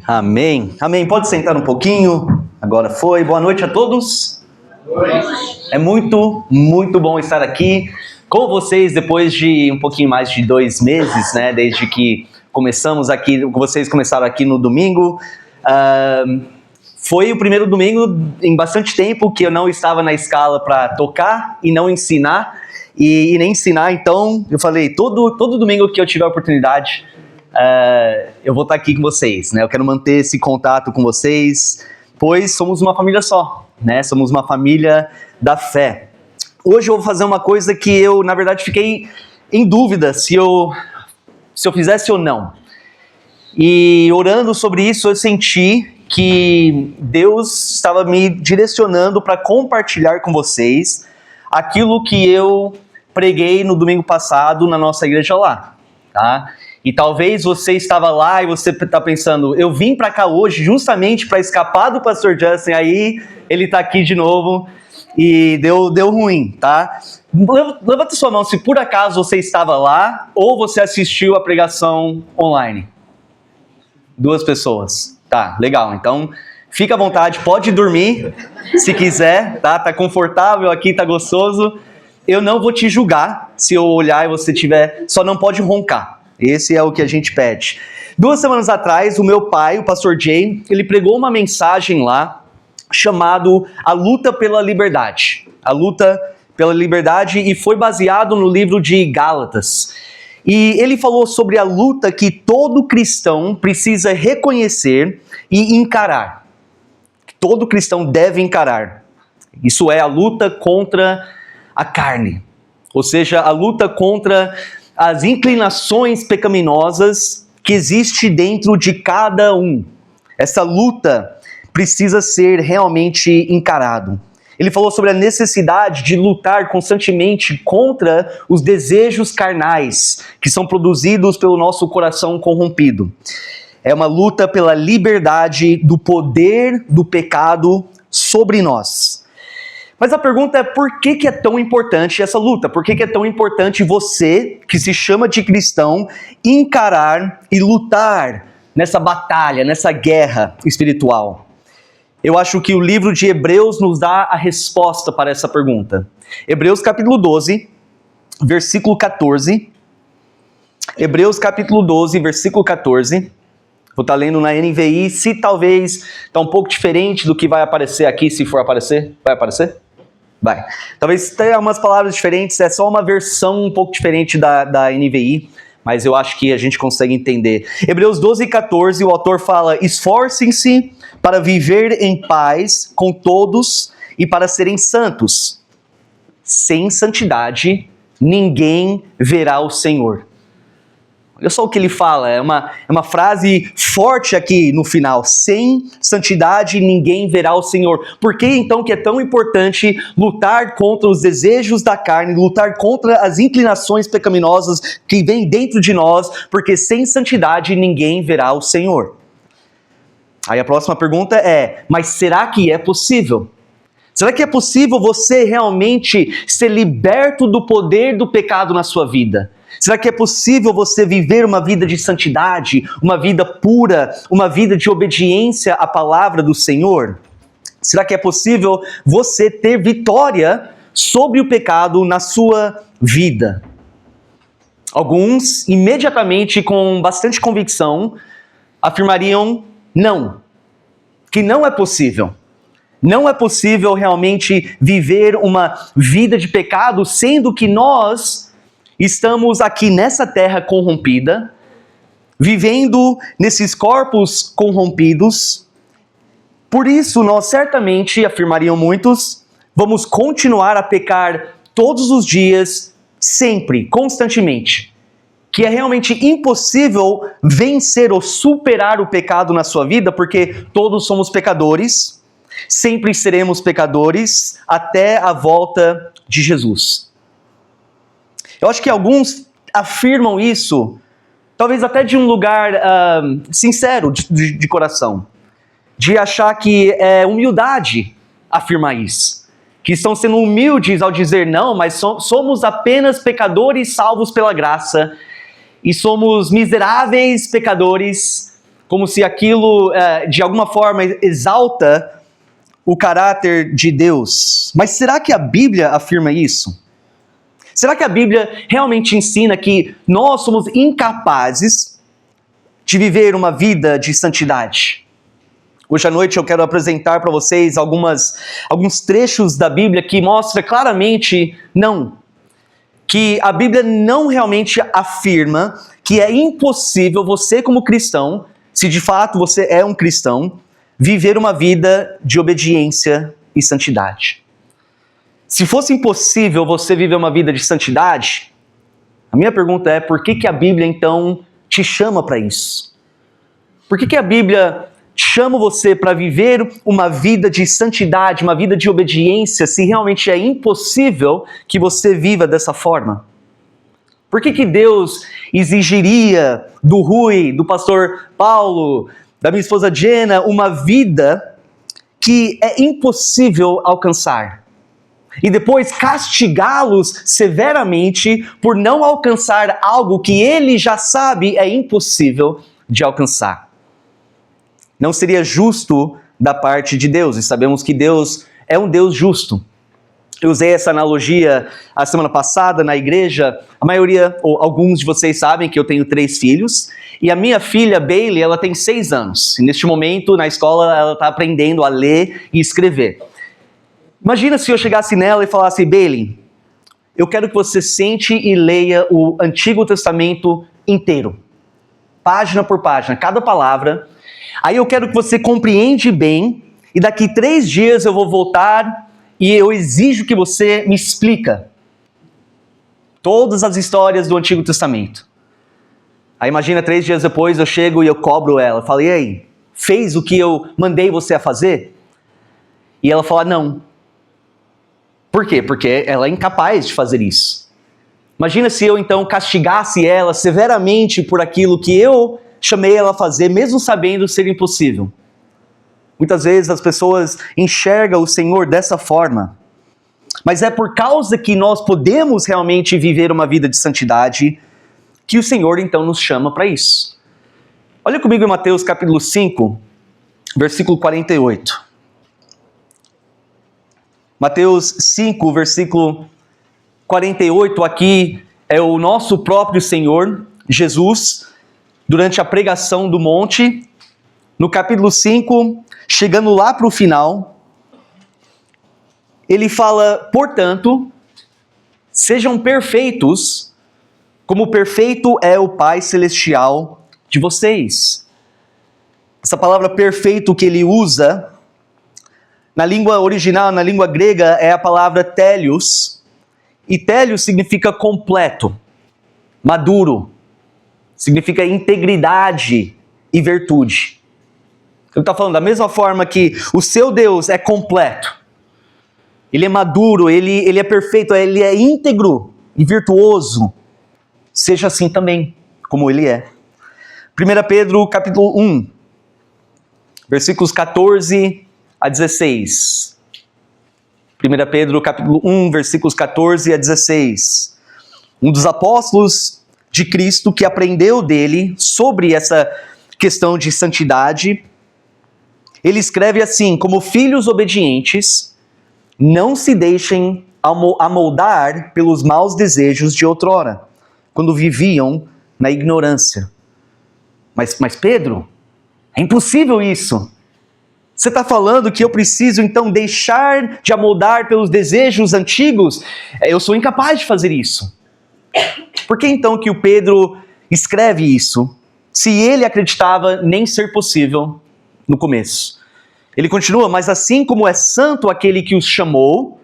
Amém. Amém. Pode sentar um pouquinho. Agora foi. Boa noite a todos. Boa noite. É muito bom estar aqui com vocês depois de um pouquinho mais de 2 meses, né? Desde que começamos aqui, vocês começaram aqui no domingo. Foi o primeiro domingo em bastante tempo que eu não estava na escala para tocar e não ensinar. E nem ensinar, então eu falei, todo domingo que eu tiver a oportunidade, eu vou estar aqui com vocês, né? Eu quero manter esse contato com vocês, pois somos uma família só, né? Somos uma família da fé. Hoje eu vou fazer uma coisa que eu, na verdade, fiquei em dúvida se eu fizesse ou não. E orando sobre isso, eu senti que Deus estava me direcionando para compartilhar com vocês aquilo que eu preguei no domingo passado na nossa igreja lá, tá? E talvez você estava lá e você está pensando, eu vim para cá hoje justamente para escapar do pastor Justin, aí ele está aqui de novo e deu ruim, tá? Levanta sua mão se por acaso você estava lá ou você assistiu a pregação online. 2 pessoas, tá, legal, então fica à vontade, pode dormir se quiser, tá? Tá confortável aqui, tá gostoso. Eu não vou te julgar se eu olhar e você tiver, só não pode roncar. Esse é o que a gente pede. 2 semanas atrás, o meu pai, o pastor Jay, ele pregou uma mensagem lá chamado A Luta pela Liberdade. A Luta pela Liberdade, e foi baseado no livro de Gálatas. E ele falou sobre a luta que todo cristão precisa reconhecer e encarar. Que todo cristão deve encarar. Isso é a luta contra a carne. Ou seja, a luta contra as inclinações pecaminosas que existe dentro de cada um. Essa luta precisa ser realmente encarado. Ele falou sobre a necessidade de lutar constantemente contra os desejos carnais que são produzidos pelo nosso coração corrompido. É uma luta pela liberdade do poder do pecado sobre nós. Mas a pergunta é, por que é tão importante essa luta? Por que é tão importante você, que se chama de cristão, encarar e lutar nessa batalha, nessa guerra espiritual? Eu acho que o livro de Hebreus nos dá a resposta para essa pergunta. Hebreus capítulo 12, versículo 14. Hebreus capítulo 12, versículo 14. Vou estar lendo na NVI, se talvez está um pouco diferente do que vai aparecer aqui, se for aparecer. Vai aparecer? Vai. Talvez tenha umas palavras diferentes, é só uma versão um pouco diferente da NVI, mas eu acho que a gente consegue entender. Hebreus 12, 14, o autor fala, esforcem-se para viver em paz com todos e para serem santos. Sem santidade, ninguém verá o Senhor. Olha só o que ele fala, é uma frase forte aqui no final. Sem santidade, ninguém verá o Senhor. Por que então que é tão importante lutar contra os desejos da carne, lutar contra as inclinações pecaminosas que vêm dentro de nós? Porque sem santidade, ninguém verá o Senhor. Aí a próxima pergunta é, mas será que é possível? Será que é possível você realmente ser liberto do poder do pecado na sua vida? Será que é possível você viver uma vida de santidade, uma vida pura, uma vida de obediência à palavra do Senhor? Será que é possível você ter vitória sobre o pecado na sua vida? Alguns, imediatamente, com bastante convicção, afirmariam não, que não é possível. Não é possível realmente viver uma vida de pecado, sendo que nós estamos aqui nessa terra corrompida, vivendo nesses corpos corrompidos. Por isso, nós certamente, afirmariam muitos, vamos continuar a pecar todos os dias, sempre, constantemente. Que é realmente impossível vencer ou superar o pecado na sua vida, porque todos somos pecadores, sempre seremos pecadores, até a volta de Jesus. Eu acho que alguns afirmam isso, talvez até de um lugar sincero, de coração, de achar que é humildade afirmar isso, que estão sendo humildes ao dizer não, mas somos apenas pecadores salvos pela graça, e somos miseráveis pecadores como se aquilo, de alguma forma, exalta o caráter de Deus. Mas será que a Bíblia afirma isso? Será que a Bíblia realmente ensina que nós somos incapazes de viver uma vida de santidade? Hoje à noite eu quero apresentar para vocês alguns trechos da Bíblia que mostram claramente que a Bíblia não realmente afirma que é impossível você como cristão, se de fato você é um cristão, viver uma vida de obediência e santidade. Se fosse impossível você viver uma vida de santidade, a minha pergunta é, por que a Bíblia então te chama para isso? Por que a Bíblia chama você para viver uma vida de santidade, uma vida de obediência, se realmente é impossível que você viva dessa forma? Por que Deus exigiria do Rui, do pastor Paulo, da minha esposa Jenna, uma vida que é impossível alcançar? E depois castigá-los severamente por não alcançar algo que ele já sabe é impossível de alcançar. Não seria justo da parte de Deus, e sabemos que Deus é um Deus justo. Eu usei essa analogia a semana passada na igreja. A maioria, ou alguns de vocês sabem que eu tenho 3 filhos, e a minha filha Bailey, ela tem 6 anos. E neste momento, na escola, ela está aprendendo a ler e escrever. Imagina se eu chegasse nela e falasse, Bailey, eu quero que você sente e leia o Antigo Testamento inteiro, página por página, cada palavra. Aí eu quero que você compreende bem, e daqui 3 dias eu vou voltar e eu exijo que você me explica todas as histórias do Antigo Testamento. Aí imagina 3 dias depois eu chego e eu cobro ela. Falo, e aí, fez o que eu mandei você a fazer? E ela fala, não. Por quê? Porque ela é incapaz de fazer isso. Imagina se eu então castigasse ela severamente por aquilo que eu chamei ela a fazer, mesmo sabendo ser impossível. Muitas vezes as pessoas enxergam o Senhor dessa forma. Mas é por causa que nós podemos realmente viver uma vida de santidade que o Senhor então nos chama para isso. Olha comigo em Mateus capítulo 5, versículo 48. Mateus 5, versículo 48, aqui é o nosso próprio Senhor, Jesus, durante a pregação do monte. No capítulo 5, chegando lá para o final, ele fala, portanto, sejam perfeitos, como perfeito é o Pai Celestial de vocês. Essa palavra perfeito que ele usa, na língua original, na língua grega, é a palavra télios. E télios significa completo, maduro, significa integridade e virtude. Ele está falando da mesma forma que o seu Deus é completo, ele é maduro, ele é perfeito, ele é íntegro e virtuoso. Seja assim também, como ele é. 1 Pedro capítulo 1, versículos 14 a 16. 1 Pedro capítulo 1, versículos 14 a 16. Um dos apóstolos de Cristo que aprendeu dele sobre essa questão de santidade, ele escreve assim, como filhos obedientes, não se deixem amoldar pelos maus desejos de outrora, quando viviam na ignorância. Mas Pedro, é impossível isso. Você está falando que eu preciso então deixar de amoldar pelos desejos antigos? Eu sou incapaz de fazer isso. Por que então que o Pedro escreve isso, se ele acreditava nem ser possível no começo? Ele continua, mas assim como é santo aquele que os chamou,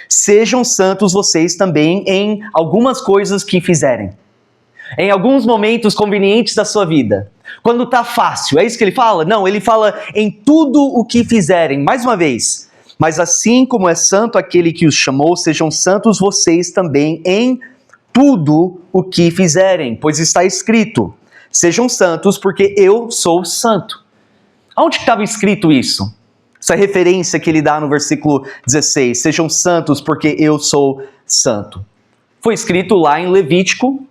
sejam santos vocês também em algumas coisas que fizerem. Em alguns momentos convenientes da sua vida. Quando está fácil, é isso que ele fala? Não, ele fala em tudo o que fizerem. Mais uma vez, mas assim como é santo aquele que os chamou, sejam santos vocês também em tudo o que fizerem. Pois está escrito, sejam santos porque eu sou santo. Onde estava escrito isso? Essa referência que ele dá no versículo 16, sejam santos porque eu sou santo. Foi escrito lá em Levítico,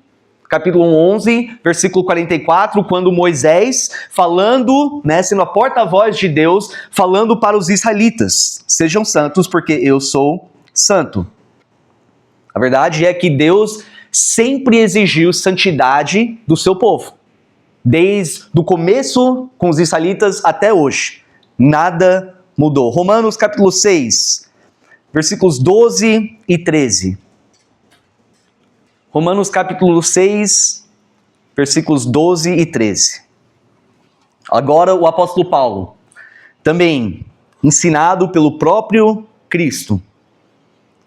capítulo 11, versículo 44, quando Moisés, falando, sendo a porta-voz de Deus, falando para os israelitas: sejam santos porque eu sou santo. A verdade é que Deus sempre exigiu santidade do seu povo. Desde o começo com os israelitas até hoje. Nada mudou. Romanos capítulo 6, versículos 12 e 13. Romanos capítulo 6, versículos 12 e 13. Agora o apóstolo Paulo, também ensinado pelo próprio Cristo.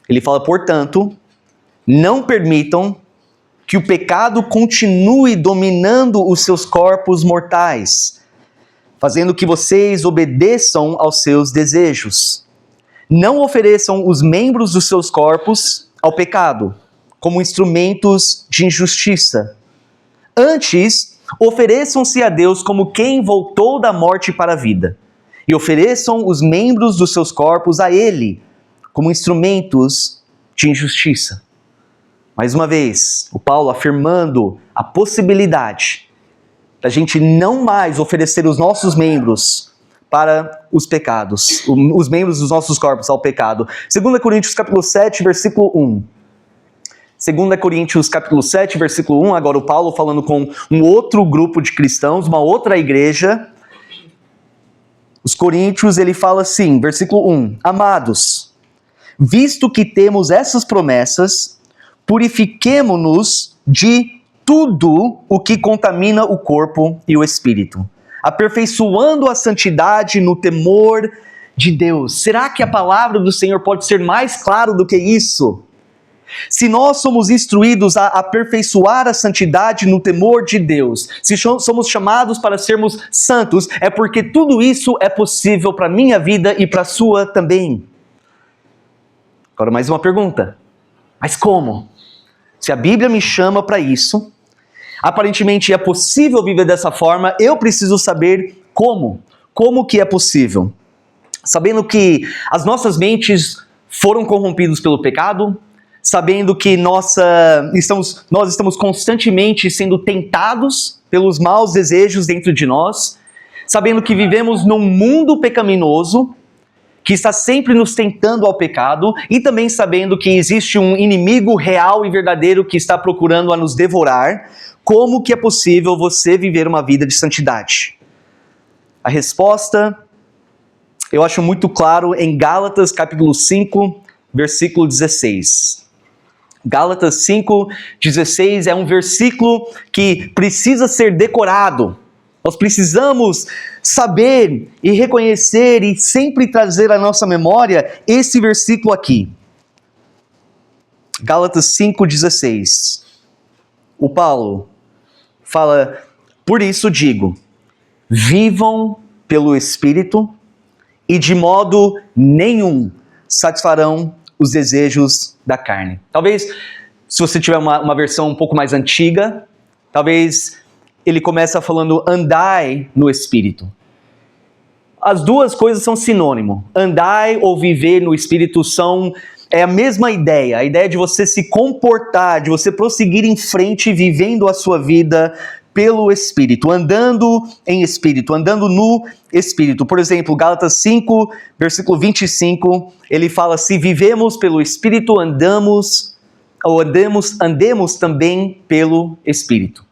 Ele fala: portanto, não permitam que o pecado continue dominando os seus corpos mortais, fazendo que vocês obedeçam aos seus desejos. Não ofereçam os membros dos seus corpos ao pecado, como instrumentos de injustiça. Antes, ofereçam-se a Deus como quem voltou da morte para a vida, e ofereçam os membros dos seus corpos a Ele, como instrumentos de injustiça. Mais uma vez, o Paulo afirmando a possibilidade da gente não mais oferecer os nossos membros para os pecados, os membros dos nossos corpos ao pecado. 2 Coríntios capítulo 7, versículo 1. 2 Coríntios capítulo 7, versículo 1, agora o Paulo falando com um outro grupo de cristãos, uma outra igreja. Os Coríntios, ele fala assim, versículo 1: Amados, visto que temos essas promessas, purifiquemo-nos de tudo o que contamina o corpo e o espírito, aperfeiçoando a santidade no temor de Deus. Será que a palavra do Senhor pode ser mais clara do que isso? Se nós somos instruídos a aperfeiçoar a santidade no temor de Deus, se somos chamados para sermos santos, é porque tudo isso é possível para a minha vida e para a sua também. Agora mais uma pergunta: mas como? Se a Bíblia me chama para isso, aparentemente é possível viver dessa forma, eu preciso saber como. Como que é possível? Sabendo que as nossas mentes foram corrompidas pelo pecado, sabendo que nós estamos constantemente sendo tentados pelos maus desejos dentro de nós, sabendo que vivemos num mundo pecaminoso, que está sempre nos tentando ao pecado, e também sabendo que existe um inimigo real e verdadeiro que está procurando a nos devorar. Como que é possível você viver uma vida de santidade? A resposta eu acho muito claro em Gálatas capítulo 5, versículo 16. Gálatas 5, 16 é um versículo que precisa ser decorado. Nós precisamos saber e reconhecer e sempre trazer à nossa memória esse versículo aqui. Gálatas 5,16. O Paulo fala: por isso digo, vivam pelo Espírito e de modo nenhum satisfarão os desejos da carne. Talvez, se você tiver uma versão um pouco mais antiga, talvez ele começa falando: andai no Espírito. As duas coisas são sinônimo. Andai ou viver no Espírito é a mesma ideia. A ideia de você se comportar, de você prosseguir em frente, vivendo a sua vida pelo Espírito, andando em Espírito, andando no Espírito. Por exemplo, Gálatas 5, versículo 25, ele fala: se vivemos pelo Espírito, andemos também pelo Espírito.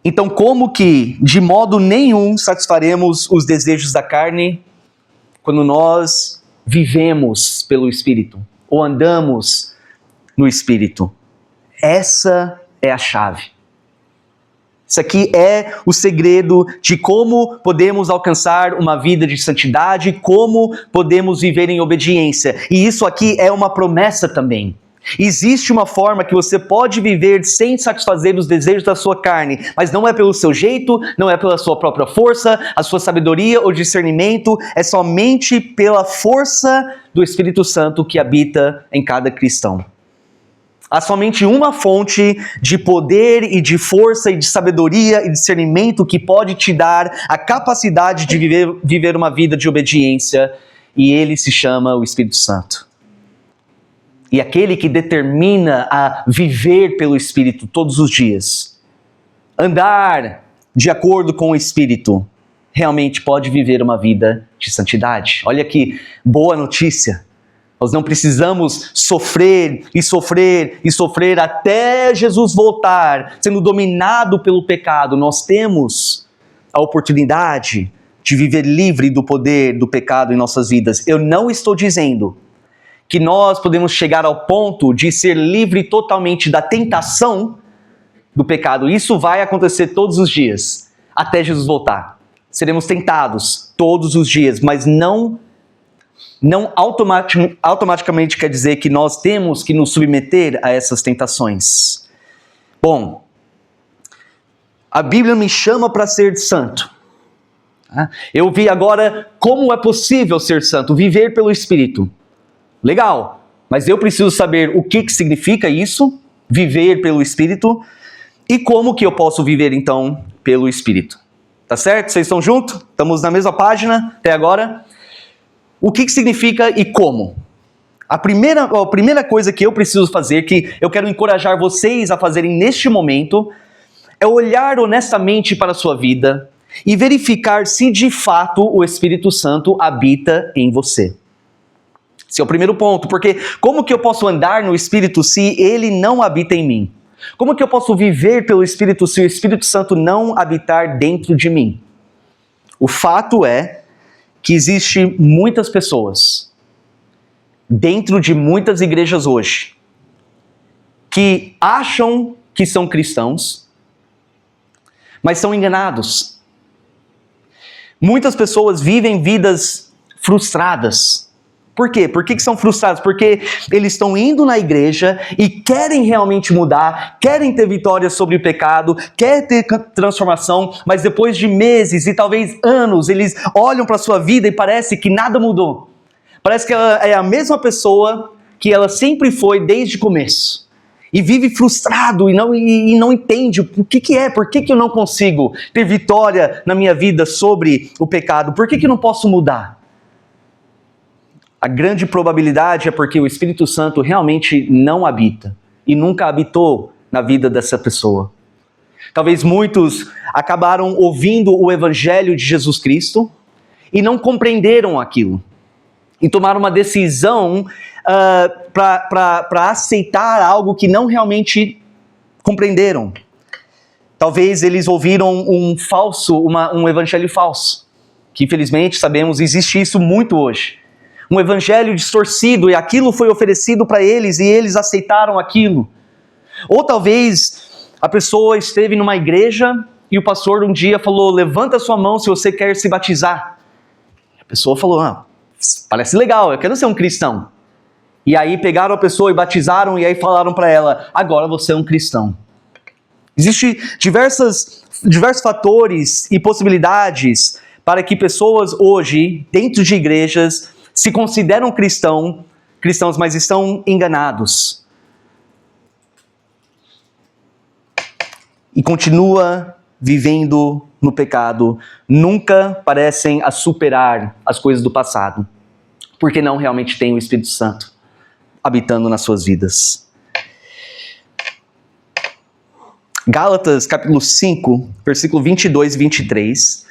Então, como que de modo nenhum satisfaremos os desejos da carne quando nós vivemos pelo Espírito ou andamos no Espírito? Essa é a chave. Isso aqui é o segredo de como podemos alcançar uma vida de santidade, como podemos viver em obediência. E isso aqui é uma promessa também. Existe uma forma que você pode viver sem satisfazer os desejos da sua carne, mas não é pelo seu jeito, não é pela sua própria força, a sua sabedoria ou discernimento, é somente pela força do Espírito Santo que habita em cada cristão. Há somente uma fonte de poder e de força e de sabedoria e discernimento que pode te dar a capacidade de viver uma vida de obediência, e ele se chama o Espírito Santo. e aquele que determina a viver pelo Espírito todos os dias, andar de acordo com o Espírito, realmente pode viver uma vida de santidade. Olha que boa notícia! Nós não precisamos sofrer e sofrer e sofrer até Jesus voltar, sendo dominado pelo pecado. Nós temos a oportunidade de viver livre do poder do pecado em nossas vidas. Eu não estou dizendo que nós podemos chegar ao ponto de ser livre totalmente da tentação do pecado. Isso vai acontecer todos os dias, até Jesus voltar. Seremos tentados todos os dias, mas não automaticamente quer dizer que nós temos que nos submeter a essas tentações. Bom, a Bíblia me chama para ser santo. Eu vi agora como é possível ser santo, viver pelo Espírito. Legal, mas eu preciso saber o que significa isso, viver pelo Espírito, e como que eu posso viver então pelo Espírito. Tá certo? Vocês estão juntos? Estamos na mesma página até agora? O que significa e como? A primeira coisa que eu preciso fazer, que eu quero encorajar vocês a fazerem neste momento, é olhar honestamente para a sua vida e verificar se de fato o Espírito Santo habita em você. Esse é o primeiro ponto, porque como que eu posso andar no Espírito se ele não habita em mim? Como que eu posso viver pelo Espírito se o Espírito Santo não habitar dentro de mim? O fato é que existem muitas pessoas dentro de muitas igrejas hoje que acham que são cristãos, mas são enganados. Muitas pessoas vivem vidas frustradas. Por quê? Por que são frustrados? Porque eles estão indo na igreja e querem realmente mudar, querem ter vitória sobre o pecado, querem ter transformação, mas depois de meses e talvez anos, eles olham para a sua vida e parece que nada mudou. Parece que ela é a mesma pessoa que ela sempre foi desde o começo. E vive frustrado e não entende o que é, por que eu não consigo ter vitória na minha vida sobre o pecado, por que eu não posso mudar? A grande probabilidade é porque o Espírito Santo realmente não habita e nunca habitou na vida dessa pessoa. Talvez muitos acabaram ouvindo o Evangelho de Jesus Cristo e não compreenderam aquilo. E tomaram uma decisão para aceitar algo que não realmente compreenderam. Talvez eles ouviram um evangelho falso, que infelizmente sabemos existe isso muito hoje. Um evangelho distorcido e aquilo foi oferecido para eles e eles aceitaram aquilo. Ou talvez a pessoa esteve numa igreja e o pastor um dia falou: levanta sua mão se você quer se batizar. A pessoa falou: parece legal, eu quero ser um cristão. E aí pegaram a pessoa e batizaram e aí falaram para ela: agora você é um cristão. Existem diversos fatores e possibilidades para que pessoas hoje, dentro de igrejas, se consideram cristãos, mas estão enganados. E continua vivendo no pecado, nunca parecem a superar as coisas do passado, porque não realmente tem o Espírito Santo habitando nas suas vidas. Gálatas capítulo 5, versículo 22 e 23,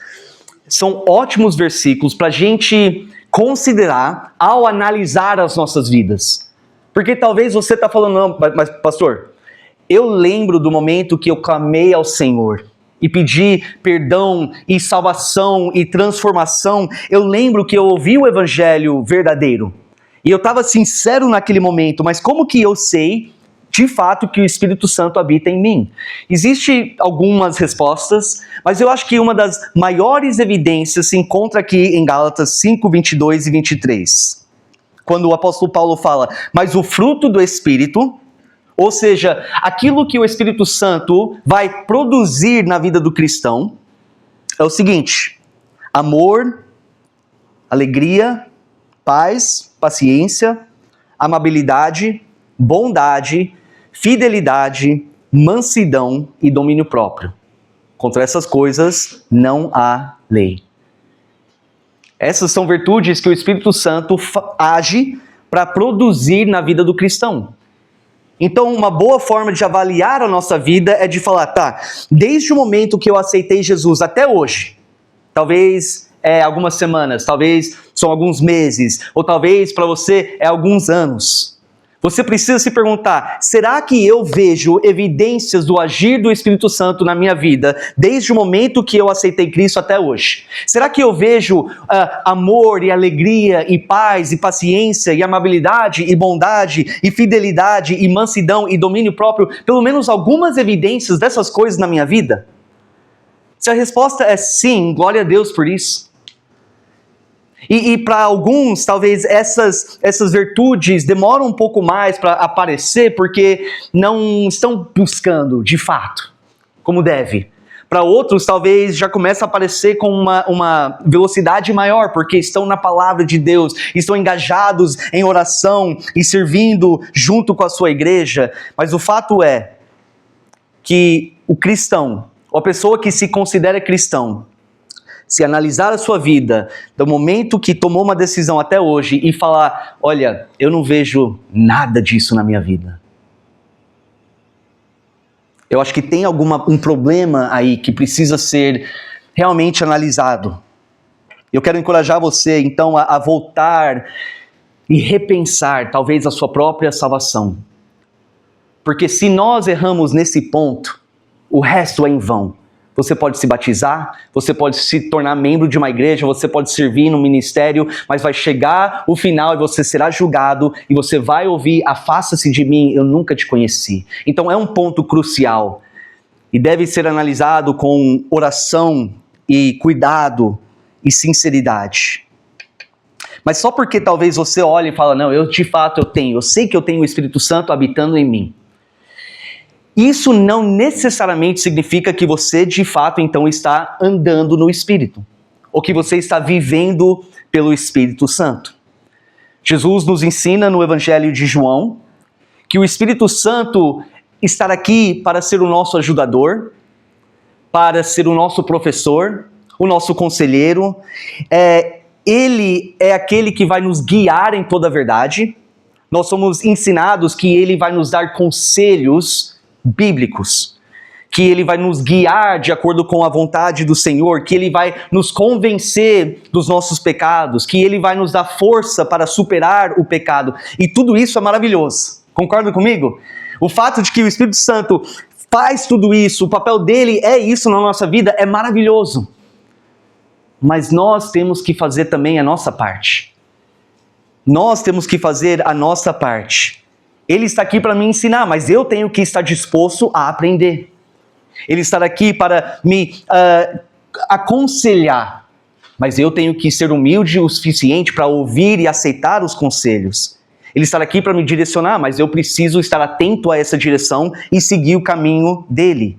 são ótimos versículos para a gente considerar ao analisar as nossas vidas. Porque talvez você está falando: não, mas pastor, eu lembro do momento que eu clamei ao Senhor e pedi perdão e salvação e transformação. Eu lembro que eu ouvi o evangelho verdadeiro e eu estava sincero naquele momento, mas como que eu sei de fato que o Espírito Santo habita em mim? Existem algumas respostas, mas eu acho que uma das maiores evidências se encontra aqui em Gálatas 5, 22 e 23. Quando o apóstolo Paulo fala: mas o fruto do Espírito, ou seja, aquilo que o Espírito Santo vai produzir na vida do cristão, é o seguinte: amor, alegria, paz, paciência, amabilidade, bondade, fidelidade, mansidão e domínio próprio. Contra essas coisas não há lei. Essas são virtudes que o Espírito Santo age para produzir na vida do cristão. Então, uma boa forma de avaliar a nossa vida é de falar, tá, desde o momento que eu aceitei Jesus até hoje, talvez algumas semanas, talvez são alguns meses, ou talvez para você é alguns anos. Você precisa se perguntar, será que eu vejo evidências do agir do Espírito Santo na minha vida, desde o momento que eu aceitei Cristo até hoje? Será que eu vejo amor e alegria e paz e paciência e amabilidade e bondade e fidelidade e mansidão e domínio próprio, pelo menos algumas evidências dessas coisas na minha vida? Se a resposta é sim, glória a Deus por isso. E para alguns, talvez essas virtudes demoram um pouco mais para aparecer porque não estão buscando de fato, como deve. Para outros, talvez já comece a aparecer com uma velocidade maior, porque estão na palavra de Deus, estão engajados em oração e servindo junto com a sua igreja. Mas o fato é que o cristão, ou a pessoa que se considera cristão, se analisar a sua vida, do momento que tomou uma decisão até hoje e falar, olha, eu não vejo nada disso na minha vida. Eu acho que tem um problema aí que precisa ser realmente analisado. Eu quero encorajar você, então, a voltar e repensar, talvez, a sua própria salvação. Porque se nós erramos nesse ponto, o resto é em vão. Você pode se batizar, você pode se tornar membro de uma igreja, você pode servir no ministério, mas vai chegar o final e você será julgado e você vai ouvir, afasta-se de mim, eu nunca te conheci. Então é um ponto crucial e deve ser analisado com oração e cuidado e sinceridade. Mas só porque talvez você olhe e fala, não, eu sei que eu tenho o Espírito Santo habitando em mim. Isso não necessariamente significa que você, de fato, então, está andando no Espírito, ou que você está vivendo pelo Espírito Santo. Jesus nos ensina no Evangelho de João que o Espírito Santo está aqui para ser o nosso ajudador, para ser o nosso professor, o nosso conselheiro. Ele é aquele que vai nos guiar em toda a verdade. Nós somos ensinados que ele vai nos dar conselhos bíblicos, que ele vai nos guiar de acordo com a vontade do Senhor, que ele vai nos convencer dos nossos pecados, que ele vai nos dar força para superar o pecado. E tudo isso é maravilhoso. Concorda comigo? O fato de que o Espírito Santo faz tudo isso, o papel dele é isso na nossa vida, é maravilhoso. Mas nós temos que fazer também a nossa parte. Nós temos que fazer a nossa parte. Ele está aqui para me ensinar, mas eu tenho que estar disposto a aprender. Ele está aqui para me aconselhar, mas eu tenho que ser humilde o suficiente para ouvir e aceitar os conselhos. Ele está aqui para me direcionar, mas eu preciso estar atento a essa direção e seguir o caminho dele.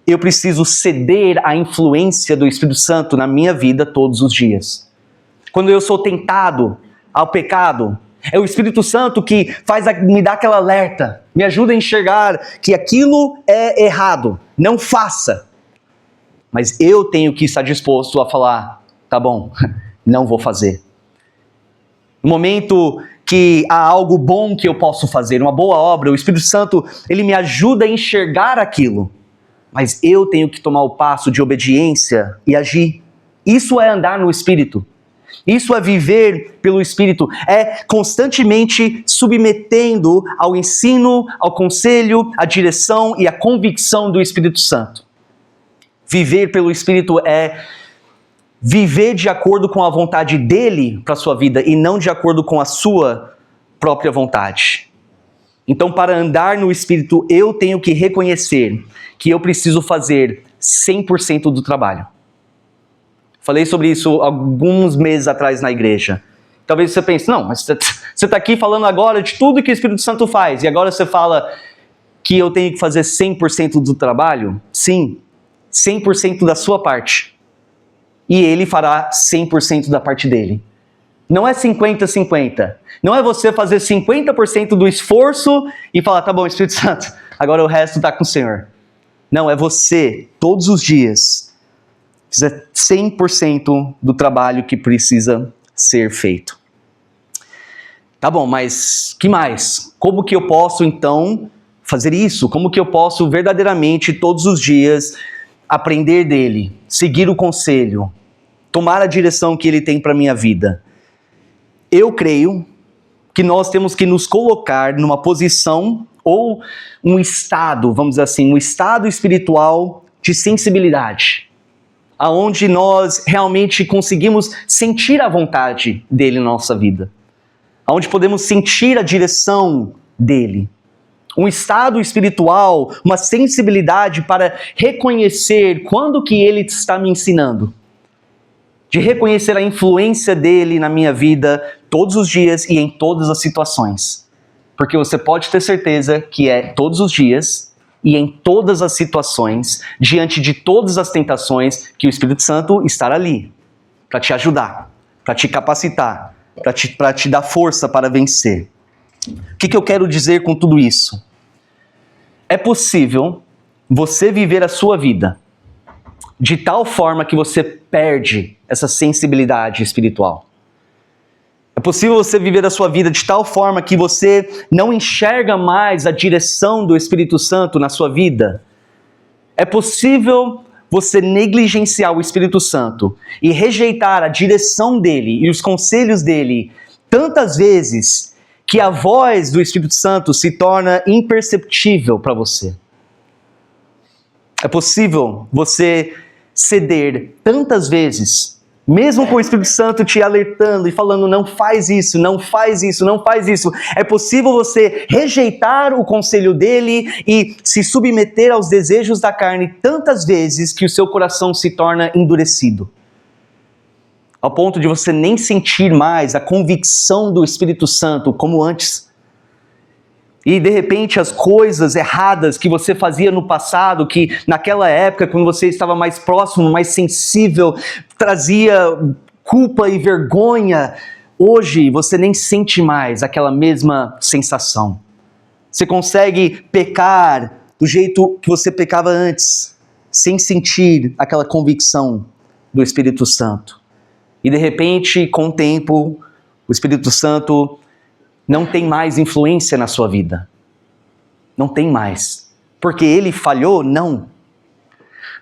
Eu preciso ceder à influência do Espírito Santo na minha vida todos os dias. Quando eu sou tentado ao pecado, é o Espírito Santo que me dá aquela alerta, me ajuda a enxergar que aquilo é errado, não faça. Mas eu tenho que estar disposto a falar, tá bom, não vou fazer. No momento que há algo bom que eu posso fazer, uma boa obra, o Espírito Santo, ele me ajuda a enxergar aquilo. Mas eu tenho que tomar o passo de obediência e agir. Isso é andar no Espírito. Isso é viver pelo Espírito, é constantemente submetendo ao ensino, ao conselho, à direção e à convicção do Espírito Santo. Viver pelo Espírito é viver de acordo com a vontade dele para a sua vida e não de acordo com a sua própria vontade. Então, para andar no Espírito, eu tenho que reconhecer que eu preciso fazer 100% do trabalho. Falei sobre isso alguns meses atrás na igreja. Talvez você pense, não, mas você está aqui falando agora de tudo que o Espírito Santo faz, e agora você fala que eu tenho que fazer 100% do trabalho? Sim, 100% da sua parte. E ele fará 100% da parte dele. Não é 50-50. Não é você fazer 50% do esforço e falar, tá bom, Espírito Santo, agora o resto está com o Senhor. Não, é você, todos os dias, fizer 100% do trabalho que precisa ser feito. Tá bom, mas que mais? Como que eu posso então fazer isso? Como que eu posso verdadeiramente todos os dias aprender dele, seguir o conselho, tomar a direção que ele tem para a minha vida? Eu creio que nós temos que nos colocar numa posição ou um estado, vamos dizer assim, um estado espiritual de sensibilidade, aonde nós realmente conseguimos sentir a vontade dele na nossa vida, aonde podemos sentir a direção dele. Um estado espiritual, uma sensibilidade para reconhecer quando que ele está me ensinando, de reconhecer a influência dele na minha vida todos os dias e em todas as situações. Porque você pode ter certeza que é todos os dias e em todas as situações, diante de todas as tentações, que o Espírito Santo estará ali para te ajudar, para te capacitar, para te dar força para vencer. O que eu quero dizer com tudo isso? É possível você viver a sua vida de tal forma que você perde essa sensibilidade espiritual. É possível você viver a sua vida de tal forma que você não enxerga mais a direção do Espírito Santo na sua vida. É possível você negligenciar o Espírito Santo e rejeitar a direção dele e os conselhos dele tantas vezes que a voz do Espírito Santo se torna imperceptível para você. É possível você ceder tantas vezes, mesmo com o Espírito Santo te alertando e falando, não faz isso, não faz isso, não faz isso. É possível você rejeitar o conselho dele e se submeter aos desejos da carne tantas vezes que o seu coração se torna endurecido, ao ponto de você nem sentir mais a convicção do Espírito Santo como antes. E de repente as coisas erradas que você fazia no passado, que naquela época, quando você estava mais próximo, mais sensível, trazia culpa e vergonha, hoje você nem sente mais aquela mesma sensação. Você consegue pecar do jeito que você pecava antes, sem sentir aquela convicção do Espírito Santo. E de repente, com o tempo, o Espírito Santo não tem mais influência na sua vida. Não tem mais. Porque ele falhou? Não.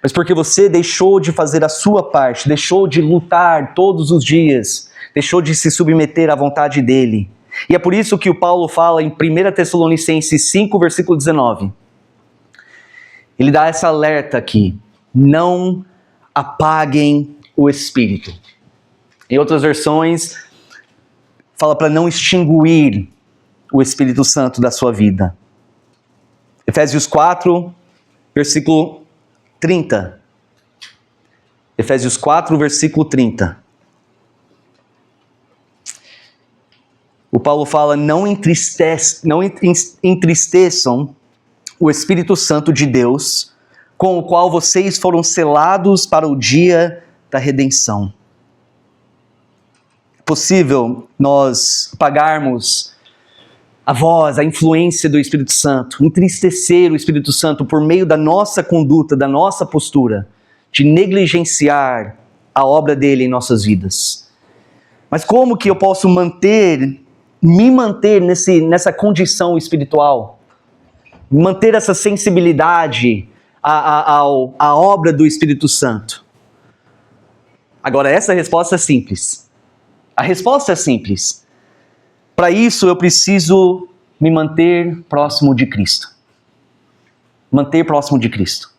Mas porque você deixou de fazer a sua parte, deixou de lutar todos os dias, deixou de se submeter à vontade dele. E é por isso que o Paulo fala em 1 Tessalonicenses 5, versículo 19. Ele dá essa alerta aqui. Não apaguem o Espírito. Em outras versões, fala para não extinguir o Espírito Santo da sua vida. Efésios 4, versículo 30. Efésios 4, versículo 30. O Paulo fala, não entristeçam o Espírito Santo de Deus, com o qual vocês foram selados para o dia da redenção. É possível nós apagarmos a voz, a influência do Espírito Santo, entristecer o Espírito Santo por meio da nossa conduta, da nossa postura, de negligenciar a obra dele em nossas vidas. Mas como que eu posso me manter nessa condição espiritual? Manter essa sensibilidade à obra do Espírito Santo? Agora, essa resposta é simples. A resposta é simples. Para isso, eu preciso me manter próximo de Cristo. Manter próximo de Cristo.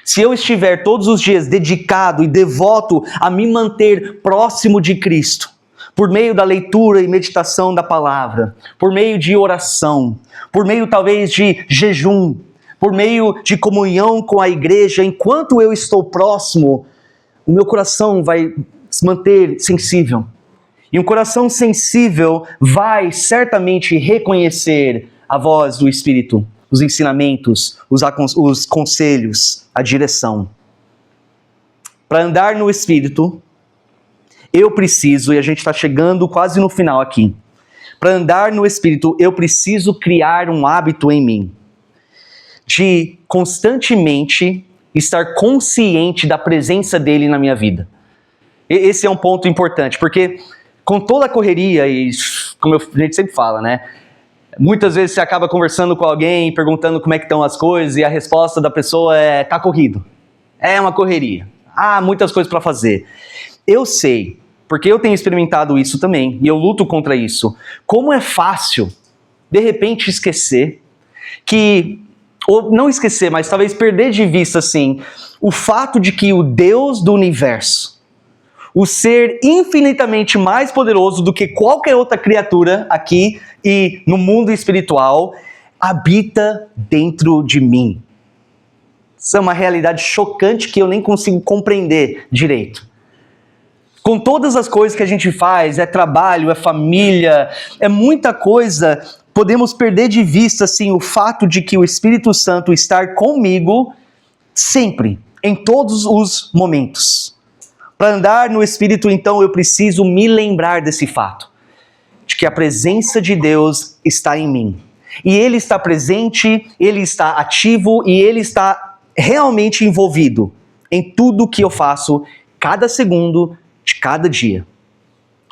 Se eu estiver todos os dias dedicado e devoto a me manter próximo de Cristo, por meio da leitura e meditação da palavra, por meio de oração, por meio talvez de jejum, por meio de comunhão com a igreja, enquanto eu estou próximo, o meu coração vai se manter sensível. E um coração sensível vai certamente reconhecer a voz do Espírito, os ensinamentos, os conselhos, a direção. Para andar no Espírito, eu preciso, e a gente está chegando quase no final aqui, para andar no Espírito, eu preciso criar um hábito em mim, de constantemente estar consciente da presença dele na minha vida. Esse é um ponto importante, porque com toda a correria e como a gente sempre fala, né? Muitas vezes você acaba conversando com alguém, perguntando como é que estão as coisas, e a resposta da pessoa é, tá corrido. É uma correria. Há muitas coisas para fazer. Eu sei, porque eu tenho experimentado isso também, e eu luto contra isso. Como é fácil, de repente, esquecer que, ou não esquecer, mas talvez perder de vista, assim, o fato de que o Deus do universo, o ser infinitamente mais poderoso do que qualquer outra criatura aqui e no mundo espiritual, habita dentro de mim. Isso é uma realidade chocante que eu nem consigo compreender direito. Com todas as coisas que a gente faz, é trabalho, é família, é muita coisa, podemos perder de vista, assim, o fato de que o Espírito Santo está comigo sempre, em todos os momentos. Para andar no Espírito, então, eu preciso me lembrar desse fato, de que a presença de Deus está em mim. E Ele está presente, Ele está ativo e Ele está realmente envolvido em tudo que eu faço, cada segundo de cada dia,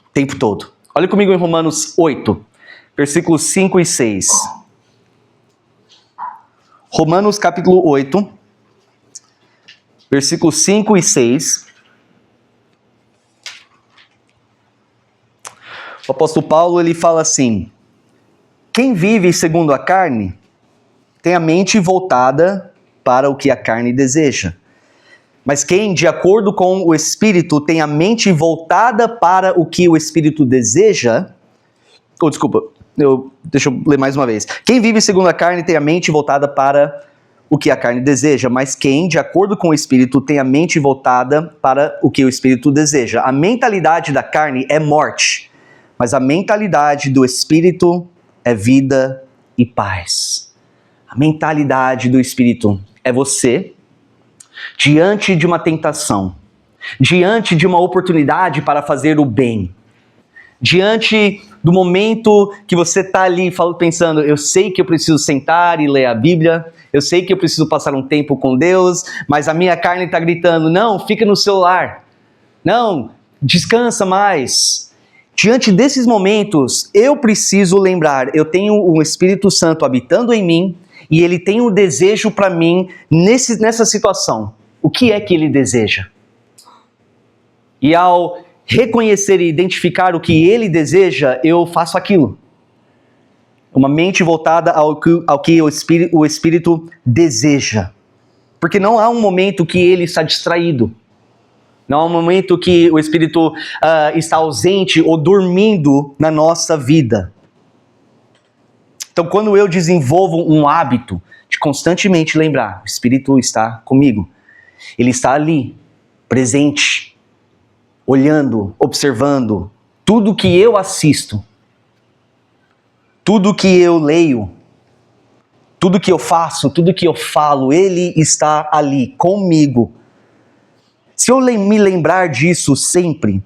o tempo todo. Olha comigo em Romanos 8, versículos 5 e 6. Romanos capítulo 8, versículos 5 e 6. O apóstolo Paulo, ele fala assim: quem vive segundo a carne tem a mente voltada para o que a carne deseja. Mas quem, de acordo com o Espírito, tem a mente voltada para o que o Espírito deseja... deixa eu ler mais uma vez. Quem vive segundo a carne tem a mente voltada para o que a carne deseja, mas quem, de acordo com o Espírito, tem a mente voltada para o que o Espírito deseja. A mentalidade da carne é morte, mas a mentalidade do Espírito é vida e paz. A mentalidade do Espírito é você, diante de uma tentação, diante de uma oportunidade para fazer o bem, diante do momento que você está ali pensando, eu sei que eu preciso sentar e ler a Bíblia, eu sei que eu preciso passar um tempo com Deus, mas a minha carne está gritando, não, fica no celular, não, descansa mais. Diante desses momentos, eu preciso lembrar, eu tenho o Espírito Santo habitando em mim e ele tem um desejo para mim nessa situação. O que é que ele deseja? E ao reconhecer e identificar o que ele deseja, eu faço aquilo. Uma mente voltada ao que o Espírito deseja. Porque não há um momento que ele está distraído. Não há um momento que o Espírito está ausente ou dormindo na nossa vida. Então, quando eu desenvolvo um hábito de constantemente lembrar, o Espírito está comigo. Ele está ali, presente, olhando, observando tudo que eu assisto, tudo que eu leio, tudo que eu faço, tudo que eu falo, Ele está ali comigo. Se eu me lembrar disso sempre,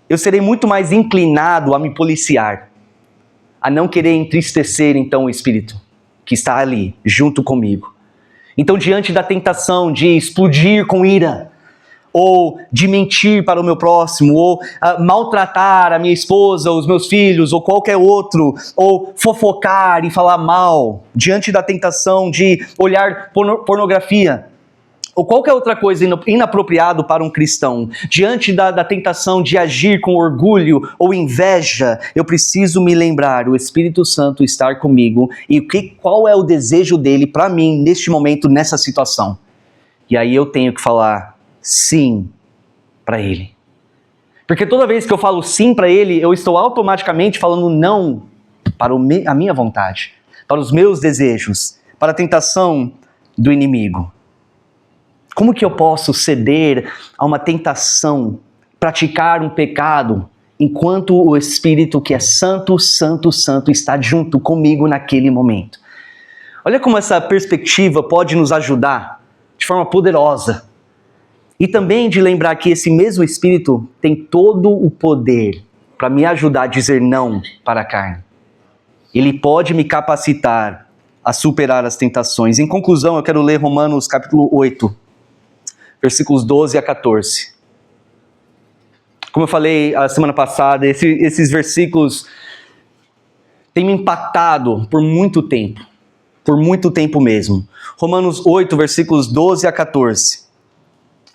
eu serei muito mais inclinado a me policiar, a não querer entristecer então o Espírito que está ali, junto comigo. Então, diante da tentação de explodir com ira, ou de mentir para o meu próximo, ou maltratar a minha esposa, os meus filhos, ou qualquer outro, ou fofocar e falar mal, diante da tentação de olhar pornografia, ou qualquer outra coisa inapropriado para um cristão, diante da tentação de agir com orgulho ou inveja, eu preciso me lembrar, o Espírito Santo estar comigo e qual é o desejo dele para mim neste momento, nessa situação. E aí eu tenho que falar sim para ele. Porque toda vez que eu falo sim para ele, eu estou automaticamente falando não para a minha vontade, para os meus desejos, para a tentação do inimigo. Como que eu posso ceder a uma tentação, praticar um pecado, enquanto o Espírito que é santo, santo, santo está junto comigo naquele momento? Olha como essa perspectiva pode nos ajudar de forma poderosa. E também de lembrar que esse mesmo Espírito tem todo o poder para me ajudar a dizer não para a carne. Ele pode me capacitar a superar as tentações. Em conclusão, eu quero ler Romanos capítulo 8, versículos 12 a 14. Como eu falei a semana passada, esses versículos tem me impactado por muito tempo mesmo. Romanos 8, versículos 12 a 14.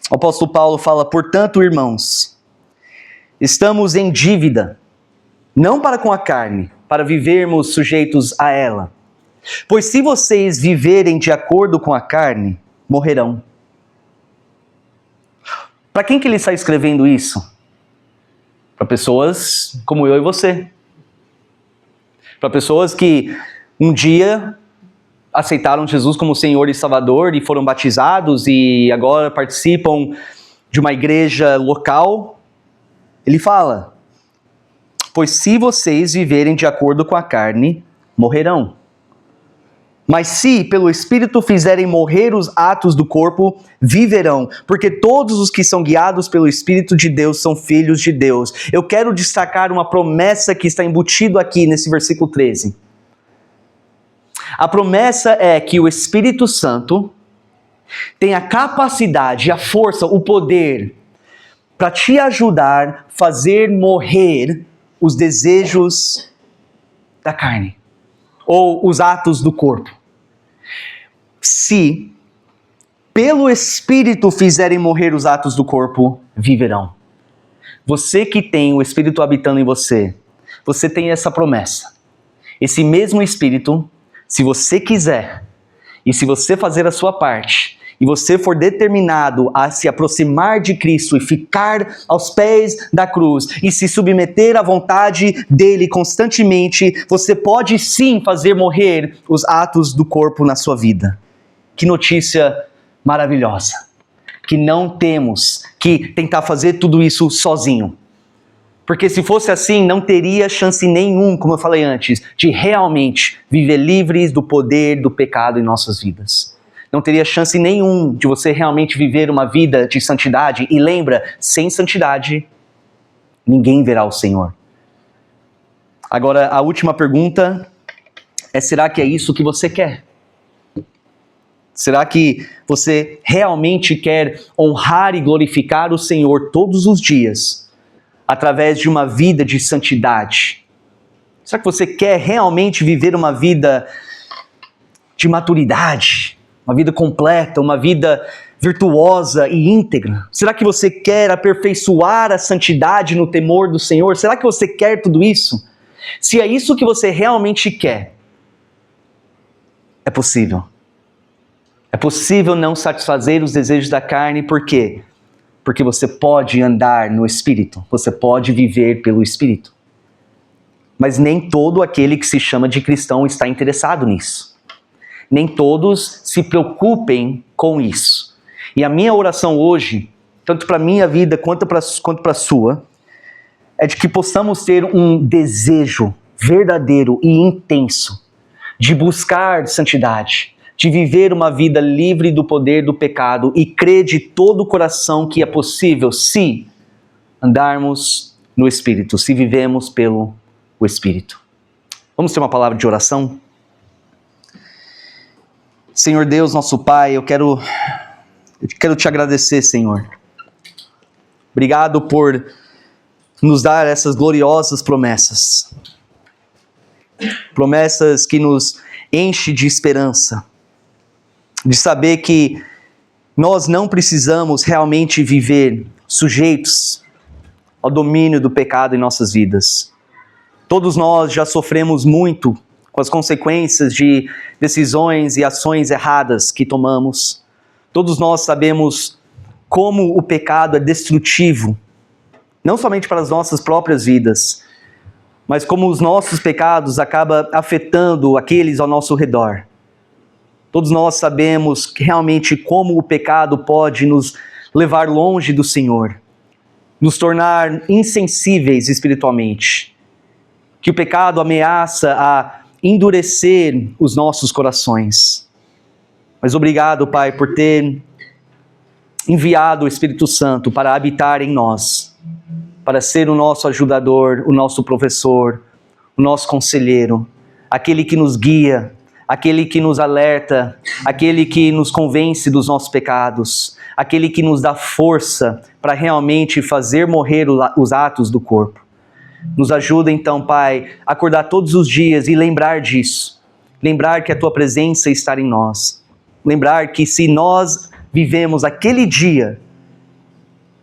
O apóstolo Paulo fala: portanto, irmãos, estamos em dívida, não para com a carne, para vivermos sujeitos a ela. Pois se vocês viverem de acordo com a carne, morrerão. Para quem que ele está escrevendo isso? Para pessoas como eu e você. Para pessoas que um dia aceitaram Jesus como Senhor e Salvador e foram batizados e agora participam de uma igreja local. Ele fala: pois se vocês viverem de acordo com a carne, morrerão. Mas se pelo Espírito fizerem morrer os atos do corpo, viverão, porque todos os que são guiados pelo Espírito de Deus são filhos de Deus. Eu quero destacar uma promessa que está embutido aqui nesse versículo 13. A promessa é que o Espírito Santo tem a capacidade, a força, o poder para te ajudar a fazer morrer os desejos da carne ou os atos do corpo. Se pelo Espírito fizerem morrer os atos do corpo, viverão. Você que tem o Espírito habitando em você, você tem essa promessa. Esse mesmo Espírito, se você quiser, e se você fazer a sua parte, e você for determinado a se aproximar de Cristo e ficar aos pés da cruz e se submeter à vontade dele constantemente, você pode sim fazer morrer os atos do corpo na sua vida. Que notícia maravilhosa! Que não temos que tentar fazer tudo isso sozinho. Porque se fosse assim, não teria chance nenhum, como eu falei antes, de realmente viver livres do poder do pecado em nossas vidas. Não teria chance nenhum de você realmente viver uma vida de santidade. E lembra, sem santidade, ninguém verá o Senhor. Agora, a última pergunta é: será que é isso que você quer? Será que você realmente quer honrar e glorificar o Senhor todos os dias, através de uma vida de santidade? Será que você quer realmente viver uma vida de maturidade? Uma vida completa, uma vida virtuosa e íntegra? Será que você quer aperfeiçoar a santidade no temor do Senhor? Será que você quer tudo isso? Se é isso que você realmente quer, é possível. É possível não satisfazer os desejos da carne, por quê? Porque você pode andar no Espírito, você pode viver pelo Espírito. Mas nem todo aquele que se chama de cristão está interessado nisso. Nem todos se preocupem com isso. E a minha oração hoje, tanto para a minha vida quanto para a sua, é de que possamos ter um desejo verdadeiro e intenso de buscar santidade, de viver uma vida livre do poder do pecado e crer de todo o coração que é possível se andarmos no Espírito, se vivemos pelo Espírito. Vamos ter uma palavra de oração? Senhor Deus, nosso Pai, eu quero te agradecer, Senhor. Obrigado por nos dar essas gloriosas promessas. Promessas que nos enchem de esperança, de saber que nós não precisamos realmente viver sujeitos ao domínio do pecado em nossas vidas. Todos nós já sofremos muito com as consequências de decisões e ações erradas que tomamos. Todos nós sabemos como o pecado é destrutivo, não somente para as nossas próprias vidas, mas como os nossos pecados acabam afetando aqueles ao nosso redor. Todos nós sabemos realmente como o pecado pode nos levar longe do Senhor, nos tornar insensíveis espiritualmente. Que o pecado ameaça a endurecer os nossos corações. Mas obrigado, Pai, por ter enviado o Espírito Santo para habitar em nós, para ser o nosso ajudador, o nosso professor, o nosso conselheiro, aquele que nos guia, aquele que nos alerta, aquele que nos convence dos nossos pecados, aquele que nos dá força para realmente fazer morrer os atos do corpo. Nos ajuda então, Pai, a acordar todos os dias e lembrar disso. Lembrar que a Tua presença está em nós. Lembrar que se nós vivemos aquele dia,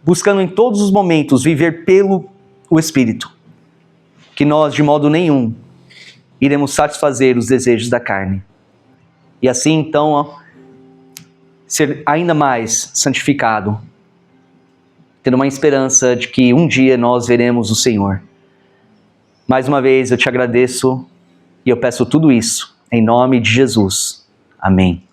buscando em todos os momentos viver pelo o Espírito, que nós de modo nenhum iremos satisfazer os desejos da carne. E assim então ser ainda mais santificado, tendo uma esperança de que um dia nós veremos o Senhor. Mais uma vez eu te agradeço e eu peço tudo isso em nome de Jesus. Amém.